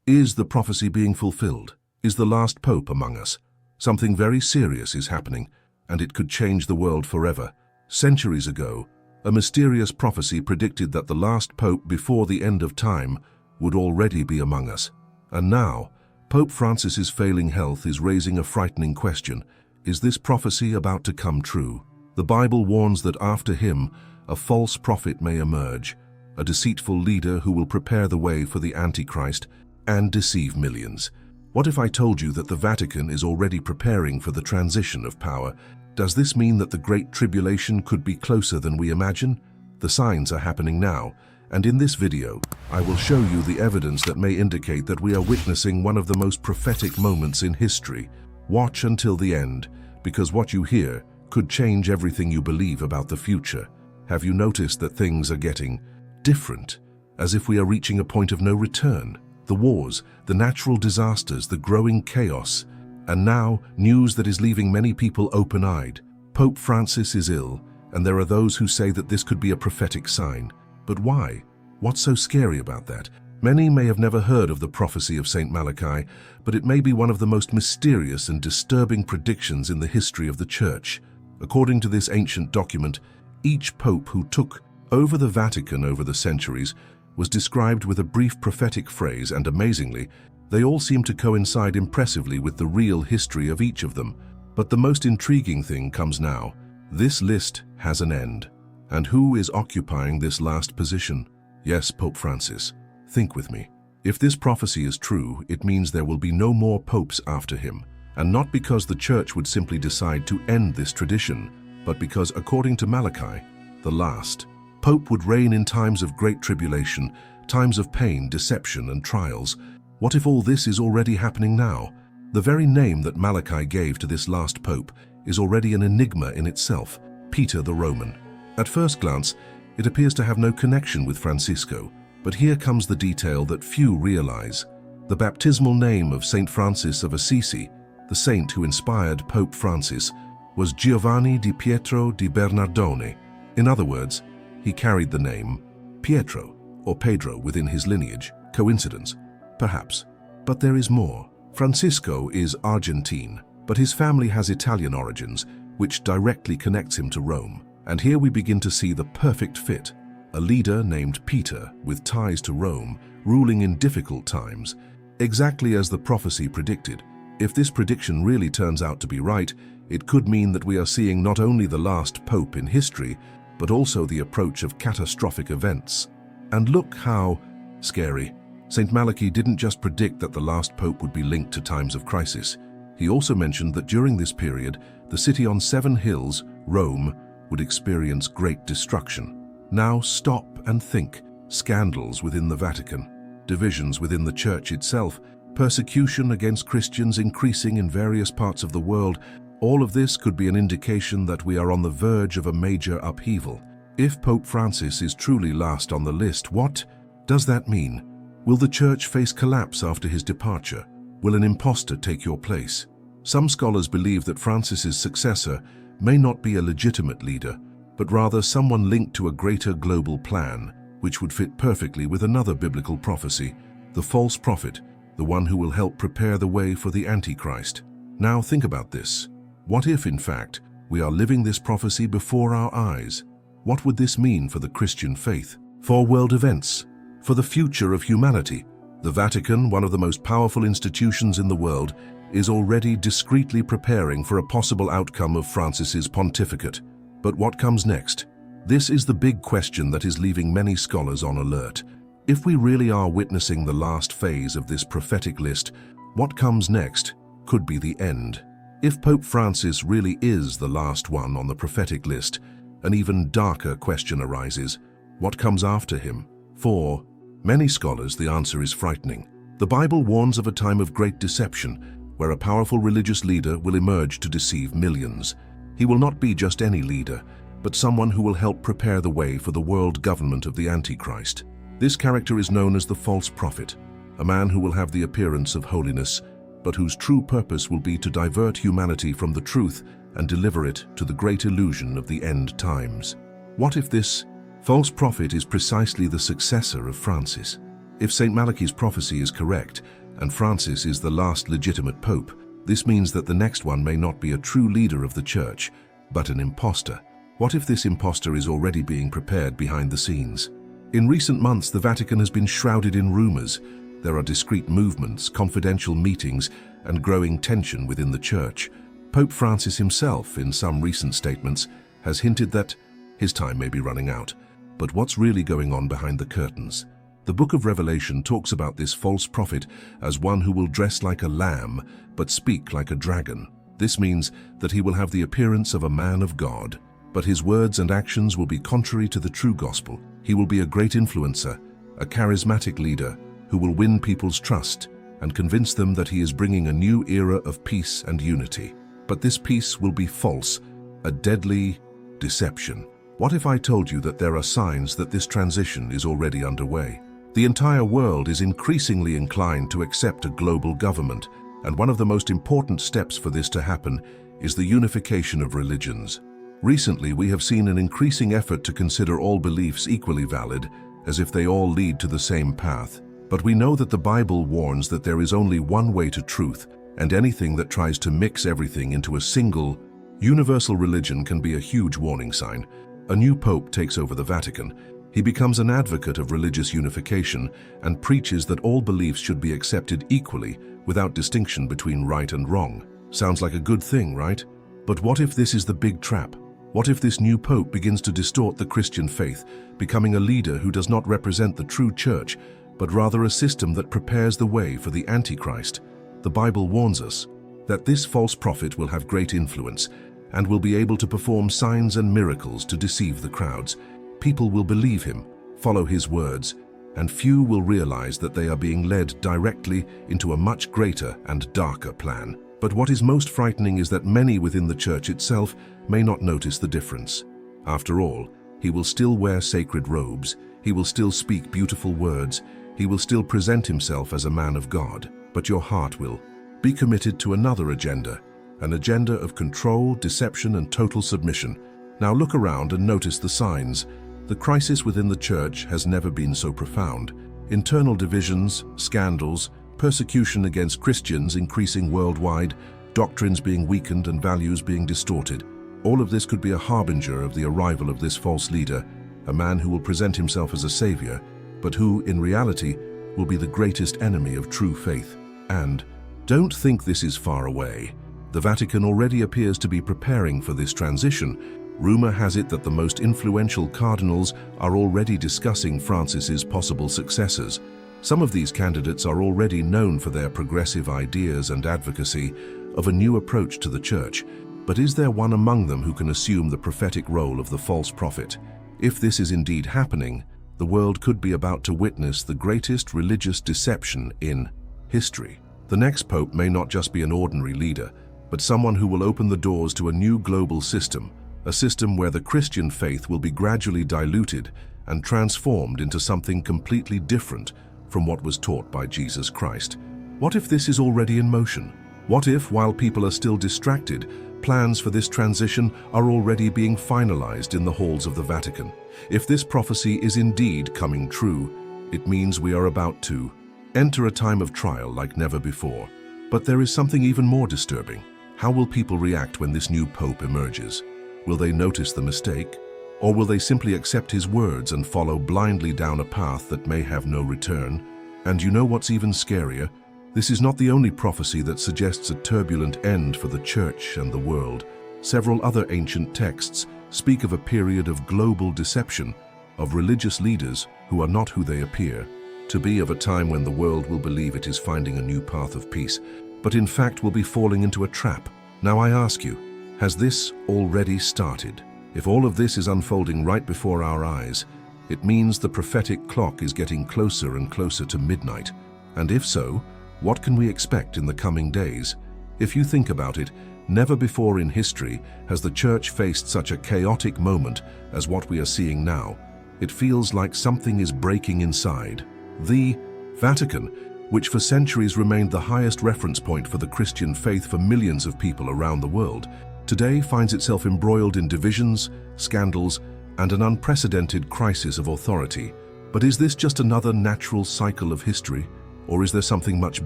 Is the prophecy being fulfilled? Is the last pope among us? Something very serious is happening, and it could change the world forever. Centuries ago, a mysterious prophecy predicted that the last pope before the end of time would already be among us. And now, Pope Francis's failing health is raising a frightening question. Is this prophecy about to come true? The Bible warns that after him, a false prophet may emerge, a deceitful leader who will prepare the way for the Antichrist and deceive millions. What if I told you that the Vatican is already preparing for the transition of power? Does this mean that the Great Tribulation could be closer than we imagine? The signs are happening now, and in this video, I will show you the evidence that may indicate that we are witnessing one of the most prophetic moments in history. Watch until the end, because what you hear could change everything you believe about the future. Have you noticed that things are getting different, as if we are reaching a point of no return? The wars, the natural disasters, the growing chaos, and now news that is leaving many people open-eyed. Pope Francis is ill, and there are those who say that this could be a prophetic sign. But why? What's so scary about that? Many may have never heard of the prophecy of Saint Malachi, but it may be one of the most mysterious and disturbing predictions in the history of the Church. According to this ancient document, each pope who took over the Vatican over the centuries was described with a brief prophetic phrase, and amazingly, they all seem to coincide impressively with the real history of each of them. But the most intriguing thing comes now. This list has an end. And who is occupying this last position? Yes, Pope Francis. Think with me. If this prophecy is true, it means there will be no more popes after him. And not because the Church would simply decide to end this tradition, but because, according to Malachi, the last pope would reign in times of great tribulation, times of pain, deception, and trials. What if all this is already happening now? The very name that Malachi gave to this last pope is already an enigma in itself: Peter the Roman. At first glance, it appears to have no connection with Francisco, but here comes the detail that few realize. The baptismal name of Saint Francis of Assisi, the saint who inspired Pope Francis, was Giovanni di Pietro di Bernardone. In other words, he carried the name Pietro or Pedro within his lineage. Coincidence? Perhaps. But there is more. Francisco is Argentine, but his family has Italian origins, which directly connects him to Rome. And here we begin to see the perfect fit. A leader named Peter with ties to Rome, ruling in difficult times, exactly as the prophecy predicted. If this prediction really turns out to be right, it could mean that we are seeing not only the last pope in history, but also the approach of catastrophic events. And look how scary. Saint Malachi didn't just predict that the last pope would be linked to times of crisis. He also mentioned that during this period, the city on 7 hills, Rome, would experience great destruction. Now stop and think. Scandals within the Vatican, divisions within the Church itself, persecution against Christians increasing in various parts of the world. All of this could be an indication that we are on the verge of a major upheaval. If Pope Francis is truly last on the list, what does that mean? Will the Church face collapse after his departure? Will an impostor take your place? Some scholars believe that Francis's successor may not be a legitimate leader, but rather someone linked to a greater global plan, which would fit perfectly with another biblical prophecy, the false prophet, the one who will help prepare the way for the Antichrist. Now think about this. What if, in fact, we are living this prophecy before our eyes? What would this mean for the Christian faith, for world events, for the future of humanity? The Vatican, one of the most powerful institutions in the world, is already discreetly preparing for a possible outcome of Francis's pontificate. But what comes next? This is the big question that is leaving many scholars on alert. If we really are witnessing the last phase of this prophetic list, what comes next could be the end. If Pope Francis really is the last one on the prophetic list, an even darker question arises: what comes after him? For many scholars, the answer is frightening. The Bible warns of a time of great deception, where a powerful religious leader will emerge to deceive millions. He will not be just any leader, but someone who will help prepare the way for the world government of the Antichrist. This character is known as the false prophet, a man who will have the appearance of holiness, but whose true purpose will be to divert humanity from the truth and deliver it to the great illusion of the end times. What if this false prophet is precisely the successor of Francis? If Saint Malachi's prophecy is correct, and Francis is the last legitimate pope, this means that the next one may not be a true leader of the church, but an impostor. What if this impostor is already being prepared behind the scenes? In recent months, the Vatican has been shrouded in rumors. There are discreet movements, confidential meetings, and growing tension within the church. Pope Francis himself, in some recent statements, has hinted that his time may be running out. But what's really going on behind the curtains? The book of Revelation talks about this false prophet as one who will dress like a lamb, but speak like a dragon. This means that he will have the appearance of a man of God, but his words and actions will be contrary to the true gospel. He will be a great influencer, a charismatic leader who will win people's trust and convince them that he is bringing a new era of peace and unity. But this peace will be false, a deadly deception. What if I told you that there are signs that this transition is already underway? The entire world is increasingly inclined to accept a global government, and one of the most important steps for this to happen is the unification of religions. Recently, we have seen an increasing effort to consider all beliefs equally valid, as if they all lead to the same path. But we know that the Bible warns that there is only one way to truth, and anything that tries to mix everything into a single, universal religion can be a huge warning sign. A new pope takes over the Vatican. He becomes an advocate of religious unification and preaches that all beliefs should be accepted equally without distinction between right and wrong. Sounds like a good thing, right? But what if this is the big trap? What if this new pope begins to distort the Christian faith, becoming a leader who does not represent the true church, but rather a system that prepares the way for the Antichrist? The Bible warns us that this false prophet will have great influence and will be able to perform signs and miracles to deceive the crowds. People will believe him, follow his words, and few will realize that they are being led directly into a much greater and darker plan. But what is most frightening is that many within the church itself may not notice the difference. After all, he will still wear sacred robes, he will still speak beautiful words, he will still present himself as a man of God, but your heart will be committed to another agenda, an agenda of control, deception, and total submission. Now look around and notice the signs. The crisis within the church has never been so profound. Internal divisions, scandals, persecution against Christians increasing worldwide, doctrines being weakened and values being distorted. All of this could be a harbinger of the arrival of this false leader, a man who will present himself as a savior, but who, in reality, will be the greatest enemy of true faith. And don't think this is far away. The Vatican already appears to be preparing for this transition. Rumor has it that the most influential cardinals are already discussing Francis's possible successors. Some of these candidates are already known for their progressive ideas and advocacy of a new approach to the church. But is there one among them who can assume the prophetic role of the false prophet? If this is indeed happening, the world could be about to witness the greatest religious deception in history. The next pope may not just be an ordinary leader, but someone who will open the doors to a new global system, a system where the Christian faith will be gradually diluted and transformed into something completely different from what was taught by Jesus Christ. What if this is already in motion? What if, while people are still distracted, plans for this transition are already being finalized in the halls of the Vatican? If this prophecy is indeed coming true, it means we are about to enter a time of trial like never before. But there is something even more disturbing. How will people react when this new pope emerges? Will they notice the mistake? Or will they simply accept his words and follow blindly down a path that may have no return? And you know what's even scarier? This is not the only prophecy that suggests a turbulent end for the church and the world. Several other ancient texts speak of a period of global deception, of religious leaders who are not who they appear, to be of a time when the world will believe it is finding a new path of peace, but in fact will be falling into a trap. Now I ask you, has this already started? If all of this is unfolding right before our eyes, it means the prophetic clock is getting closer and closer to midnight. And if so, what can we expect in the coming days? If you think about it, never before in history has the church faced such a chaotic moment as what we are seeing now. It feels like something is breaking inside. The Vatican, which for centuries remained the highest reference point for the Christian faith for millions of people around the world, today finds itself embroiled in divisions, scandals, and an unprecedented crisis of authority. But is this just another natural cycle of history? or is there something much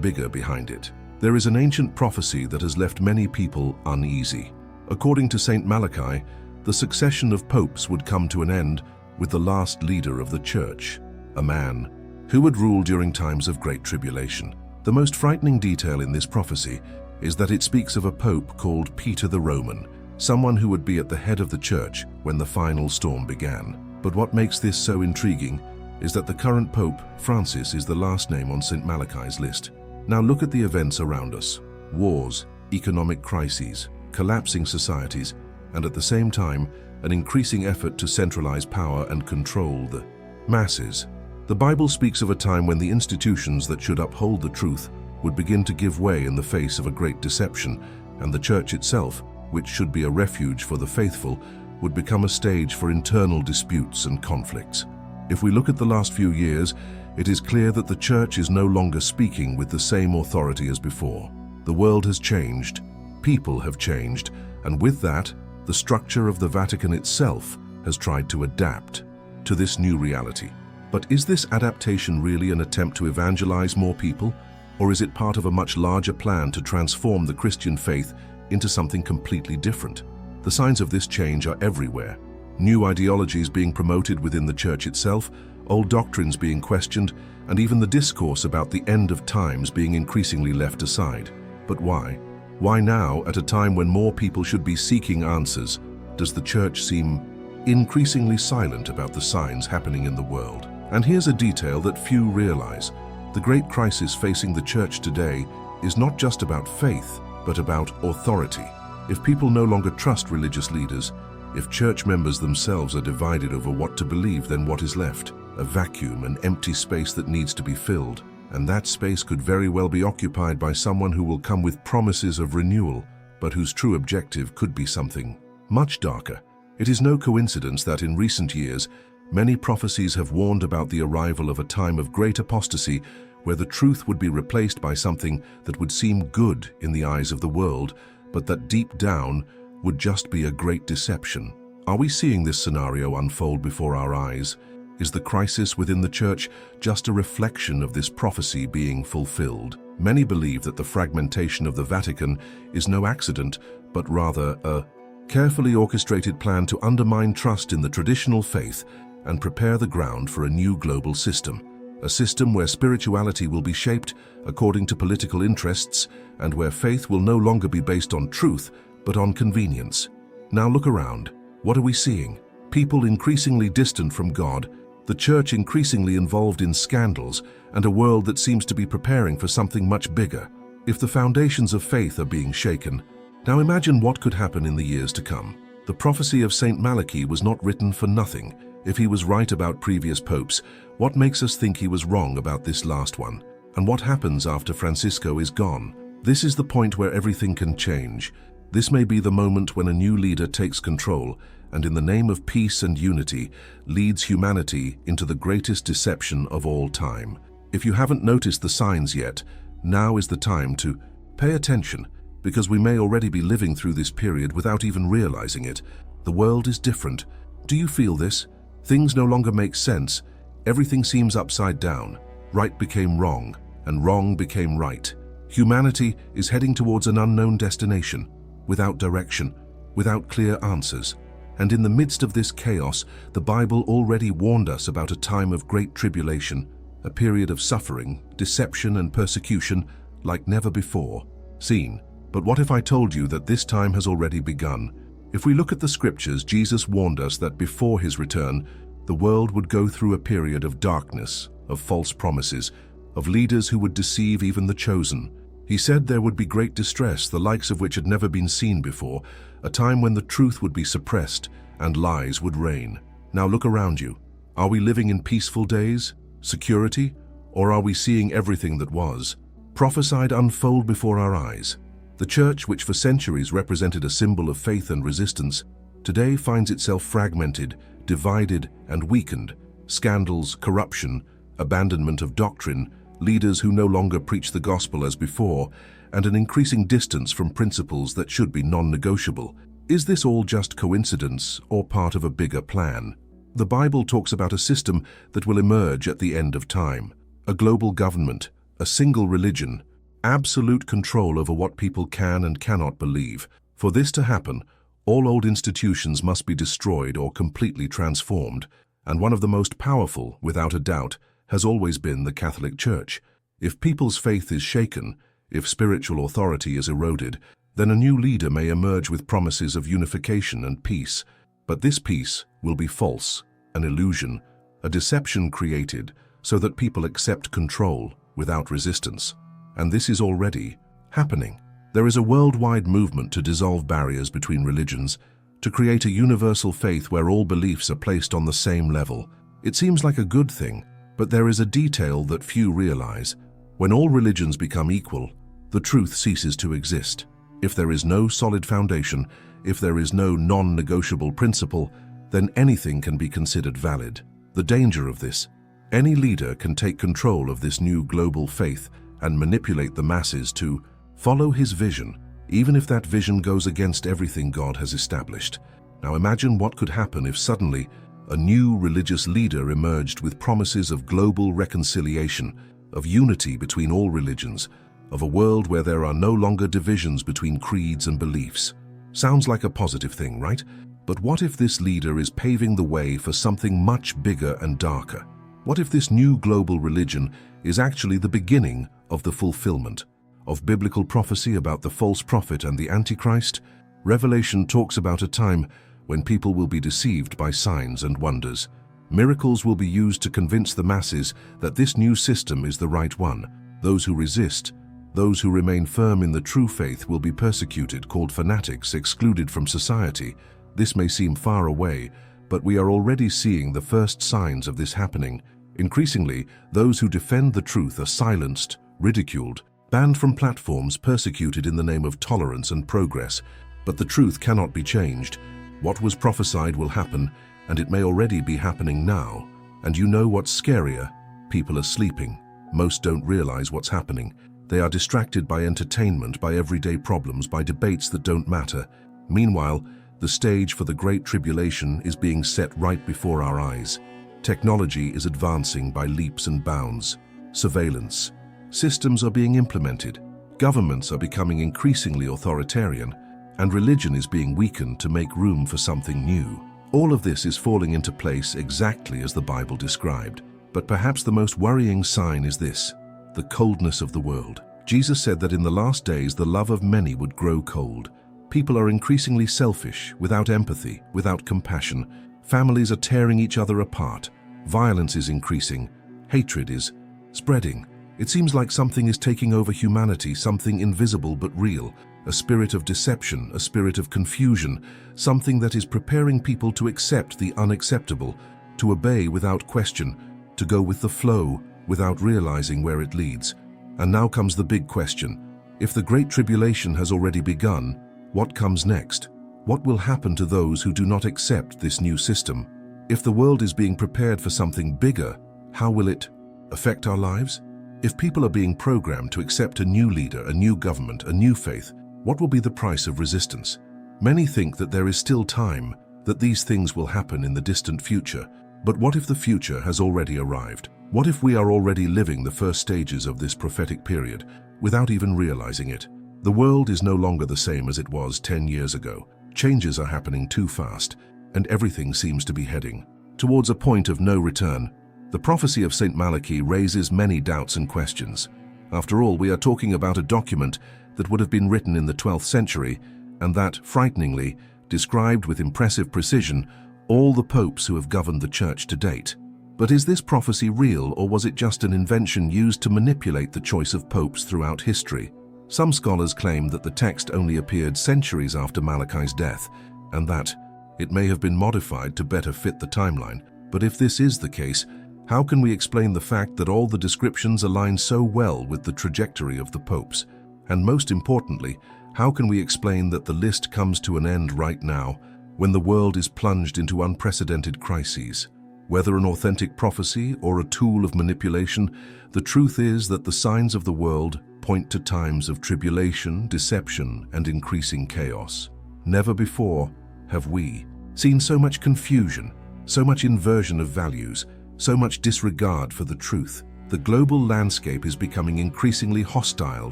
bigger behind it? There is an ancient prophecy that has left many people uneasy. According to Saint Malachi, the succession of popes would come to an end with the last leader of the church, a man who would rule during times of great tribulation. The most frightening detail in this prophecy is that it speaks of a pope called Peter the Roman, someone who would be at the head of the church when the final storm began. But what makes this so intriguing is that the current Pope, Francis, is the last name on St. Malachi's list. Now look at the events around us: wars, economic crises, collapsing societies, and at the same time, an increasing effort to centralize power and control the masses. The Bible speaks of a time when the institutions that should uphold the truth would begin to give way in the face of a great deception, and the church itself, which should be a refuge for the faithful, would become a stage for internal disputes and conflicts. If we look at the last few years, it is clear that the church is no longer speaking with the same authority as before. The world has changed, people have changed, and with that, the structure of the Vatican itself has tried to adapt to this new reality. But is this adaptation really an attempt to evangelize more people, or is it part of a much larger plan to transform the Christian faith into something completely different? The signs of this change are everywhere. New ideologies being promoted within the church itself, old doctrines being questioned, and even the discourse about the end of times being increasingly left aside. But why? Why now, at a time when more people should be seeking answers, does the church seem increasingly silent about the signs happening in the world? And here's a detail that few realize. The great crisis facing the church today is not just about faith, but about authority. If people no longer trust religious leaders, if church members themselves are divided over what to believe, then what is left? A vacuum, an empty space that needs to be filled. And that space could very well be occupied by someone who will come with promises of renewal, but whose true objective could be something much darker. It is no coincidence that in recent years, many prophecies have warned about the arrival of a time of great apostasy where the truth would be replaced by something that would seem good in the eyes of the world, but that deep down would just be a great deception. Are we seeing this scenario unfold before our eyes? Is the crisis within the church just a reflection of this prophecy being fulfilled? Many believe that the fragmentation of the Vatican is no accident, but rather a carefully orchestrated plan to undermine trust in the traditional faith and prepare the ground for a new global system. A system where spirituality will be shaped according to political interests and where faith will no longer be based on truth, but on convenience. Now look around. What are we seeing? People increasingly distant from God, the church increasingly involved in scandals, and a world that seems to be preparing for something much bigger. If the foundations of faith are being shaken, now imagine what could happen in the years to come. The prophecy of Saint Malachi was not written for nothing. If he was right about previous popes, what makes us think he was wrong about this last one? And what happens after Francisco is gone? This is the point where everything can change. This may be the moment when a new leader takes control and in the name of peace and unity leads humanity into the greatest deception of all time. If you haven't noticed the signs yet, now is the time to pay attention, because we may already be living through this period without even realizing it. The world is different. Do you feel this? Things no longer make sense. Everything seems upside down. Right became wrong, and wrong became right. Humanity is heading towards an unknown destination, without direction, without clear answers. And in the midst of this chaos, the Bible already warned us about a time of great tribulation, a period of suffering, deception, and persecution like never before seen. But what if I told you that this time has already begun? If we look at the scriptures, Jesus warned us that before his return, the world would go through a period of darkness, of false promises, of leaders who would deceive even the chosen. He said there would be great distress, the likes of which had never been seen before, a time when the truth would be suppressed and lies would reign. Now look around you. Are we living in peaceful days, security, or are we seeing everything that was prophesied unfold before our eyes? The church, which for centuries represented a symbol of faith and resistance, today finds itself fragmented, divided, and weakened. Scandals, corruption, abandonment of doctrine, leaders who no longer preach the gospel as before, and an increasing distance from principles that should be non-negotiable. Is this all just coincidence or part of a bigger plan? The Bible talks about a system that will emerge at the end of time, a global government, a single religion, absolute control over what people can and cannot believe. For this to happen, all old institutions must be destroyed or completely transformed, and one of the most powerful, without a doubt, has always been the Catholic Church. If people's faith is shaken, if spiritual authority is eroded, then a new leader may emerge with promises of unification and peace. But this peace will be false, an illusion, a deception created so that people accept control without resistance. And this is already happening. There is a worldwide movement to dissolve barriers between religions, to create a universal faith where all beliefs are placed on the same level. It seems like a good thing, but there is a detail that few realize. When all religions become equal, the truth ceases to exist. If there is no solid foundation, if there is no non-negotiable principle, then anything can be considered valid. The danger of this: any leader can take control of this new global faith and manipulate the masses to follow his vision, even if that vision goes against everything God has established. Now imagine what could happen if suddenly a new religious leader emerged with promises of global reconciliation, of unity between all religions, of a world where there are no longer divisions between creeds and beliefs. Sounds like a positive thing, right? But what if this leader is paving the way for something much bigger and darker? What if this new global religion is actually the beginning of the fulfillment of biblical prophecy about the false prophet and the Antichrist? Revelation talks about a time when people will be deceived by signs and wonders. Miracles will be used to convince the masses that this new system is the right one. Those who resist, those who remain firm in the true faith, will be persecuted, called fanatics, excluded from society. This may seem far away, but we are already seeing the first signs of this happening. Increasingly, those who defend the truth are silenced, ridiculed, banned from platforms, persecuted in the name of tolerance and progress. But the truth cannot be changed. What was prophesied will happen, and it may already be happening now. And you know what's scarier? People are sleeping. Most don't realize what's happening. They are distracted by entertainment, by everyday problems, by debates that don't matter. Meanwhile, the stage for the Great Tribulation is being set right before our eyes. Technology is advancing by leaps and bounds. Surveillance. Systems are being implemented. Governments are becoming increasingly authoritarian, and religion is being weakened to make room for something new. All of this is falling into place exactly as the Bible described. But perhaps the most worrying sign is this: the coldness of the world. Jesus said that in the last days the love of many would grow cold. People are increasingly selfish, without empathy, without compassion. Families are tearing each other apart. Violence is increasing. Hatred is spreading. It seems like something is taking over humanity, something invisible but real. A spirit of deception, a spirit of confusion, something that is preparing people to accept the unacceptable, to obey without question, to go with the flow without realizing where it leads. And now comes the big question. If the Great Tribulation has already begun, what comes next? What will happen to those who do not accept this new system? If the world is being prepared for something bigger, how will it affect our lives? If people are being programmed to accept a new leader, a new government, a new faith, what will be the price of resistance? Many think that there is still time, that these things will happen in the distant future. But what if the future has already arrived? What if we are already living the first stages of this prophetic period without even realizing it? The world is no longer the same as it was 10 years ago. Changes are happening too fast, and everything seems to be heading towards a point of no return. The prophecy of St. Malachi raises many doubts and questions. After all, we are talking about a document that would have been written in the 12th century, and that, frighteningly, described with impressive precision all the popes who have governed the Church to date. But is this prophecy real, or was it just an invention used to manipulate the choice of popes throughout history? Some scholars claim that the text only appeared centuries after Malachi's death, and that it may have been modified to better fit the timeline. But if this is the case, how can we explain the fact that all the descriptions align so well with the trajectory of the popes? And most importantly, how can we explain that the list comes to an end right now, when the world is plunged into unprecedented crises? Whether an authentic prophecy or a tool of manipulation, the truth is that the signs of the world point to times of tribulation, deception, and increasing chaos. Never before have we seen so much confusion, so much inversion of values, so much disregard for the truth. The global landscape is becoming increasingly hostile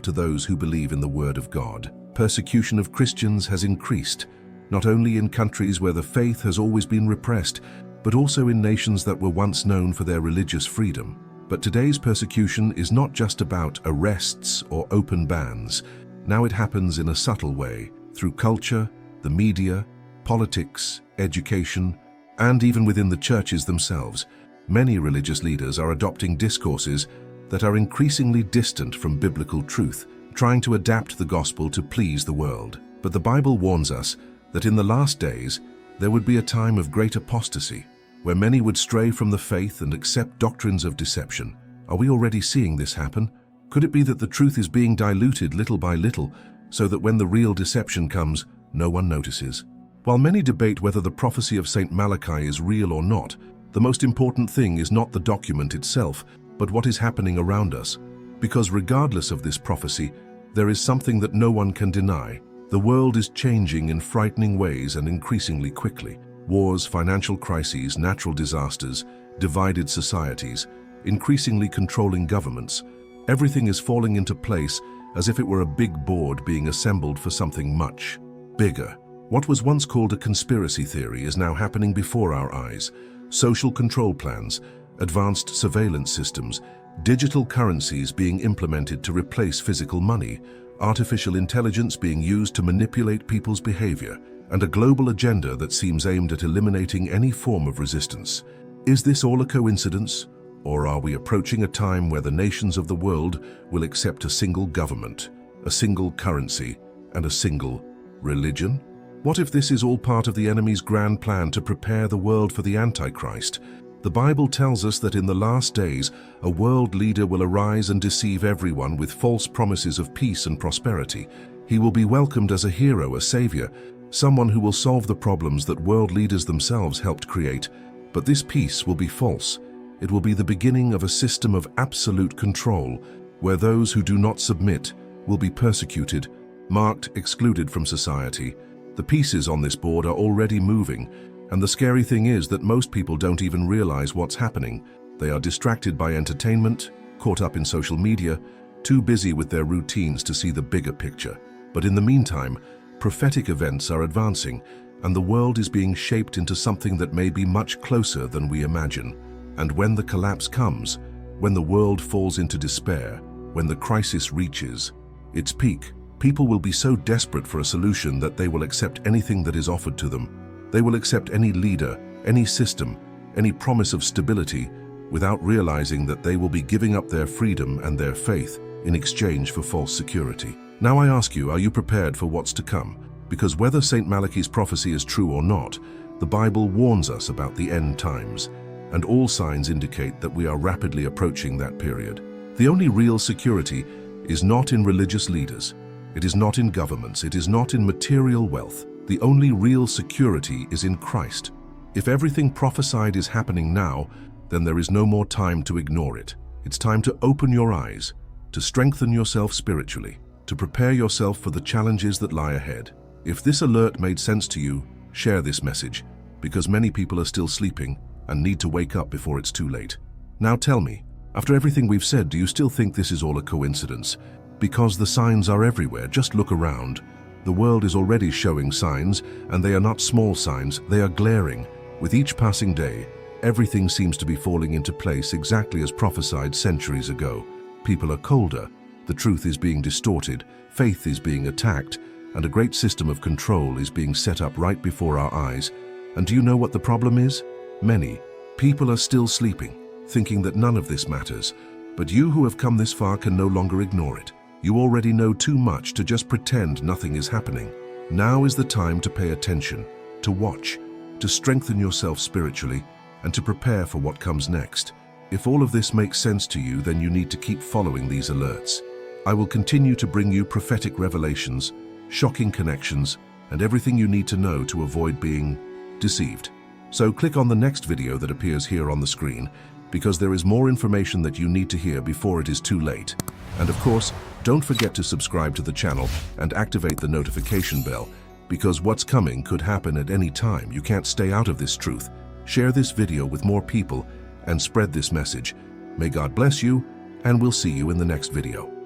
to those who believe in the Word of God. Persecution of Christians has increased, not only in countries where the faith has always been repressed, but also in nations that were once known for their religious freedom. But today's persecution is not just about arrests or open bans. Now it happens in a subtle way, through culture, the media, politics, education, and even within the churches themselves. Many religious leaders are adopting discourses that are increasingly distant from biblical truth, trying to adapt the gospel to please the world. But the Bible warns us that in the last days, there would be a time of great apostasy, where many would stray from the faith and accept doctrines of deception. Are we already seeing this happen? Could it be that the truth is being diluted little by little, so that when the real deception comes, no one notices? While many debate whether the prophecy of St. Malachi is real or not, the most important thing is not the document itself, but what is happening around us. Because regardless of this prophecy, there is something that no one can deny. The world is changing in frightening ways and increasingly quickly. Wars, financial crises, natural disasters, divided societies, increasingly controlling governments. Everything is falling into place as if it were a big board being assembled for something much bigger. What was once called a conspiracy theory is now happening before our eyes. Social control plans, advanced surveillance systems, digital currencies being implemented to replace physical money, artificial intelligence being used to manipulate people's behavior, and a global agenda that seems aimed at eliminating any form of resistance. Is this all a coincidence? Or are we approaching a time where the nations of the world will accept a single government, a single currency, and a single religion? What if this is all part of the enemy's grand plan to prepare the world for the Antichrist? The Bible tells us that in the last days, a world leader will arise and deceive everyone with false promises of peace and prosperity. He will be welcomed as a hero, a savior, someone who will solve the problems that world leaders themselves helped create. But this peace will be false. It will be the beginning of a system of absolute control, where those who do not submit will be persecuted, marked, excluded from society. The pieces on this board are already moving, and the scary thing is that most people don't even realize what's happening. They are distracted by entertainment, caught up in social media, too busy with their routines to see the bigger picture. But in the meantime, prophetic events are advancing, and the world is being shaped into something that may be much closer than we imagine. And when the collapse comes, when the world falls into despair, when the crisis reaches its peak, people will be so desperate for a solution that they will accept anything that is offered to them. They will accept any leader, any system, any promise of stability, without realizing that they will be giving up their freedom and their faith in exchange for false security. Now I ask you, are you prepared for what's to come? Because whether St. Malachi's prophecy is true or not, the Bible warns us about the end times, and all signs indicate that we are rapidly approaching that period. The only real security is not in religious leaders. It is not in governments. It is not in material wealth. The only real security is in Christ. If everything prophesied is happening now, then there is no more time to ignore it. It's time to open your eyes, to strengthen yourself spiritually, to prepare yourself for the challenges that lie ahead. If this alert made sense to you, share this message, because many people are still sleeping and need to wake up before it's too late. Now tell me, after everything we've said, do you still think this is all a coincidence? Because the signs are everywhere. Just look around. The world is already showing signs, and they are not small signs, they are glaring. With each passing day, everything seems to be falling into place exactly as prophesied centuries ago. People are colder, the truth is being distorted, faith is being attacked, and a great system of control is being set up right before our eyes. And do you know what the problem is? Many people are still sleeping, thinking that none of this matters. But you who have come this far can no longer ignore it. You already know too much to just pretend nothing is happening. Now is the time to pay attention, to watch, to strengthen yourself spiritually, and to prepare for what comes next. If all of this makes sense to you, then you need to keep following these alerts. I will continue to bring you prophetic revelations, shocking connections, and everything you need to know to avoid being deceived. So click on the next video that appears here on the screen, because there is more information that you need to hear before it is too late. And of course, don't forget to subscribe to the channel and activate the notification bell, because what's coming could happen at any time. You can't stay out of this truth. Share this video with more people and spread this message, May God bless you, and we'll see you in the next video.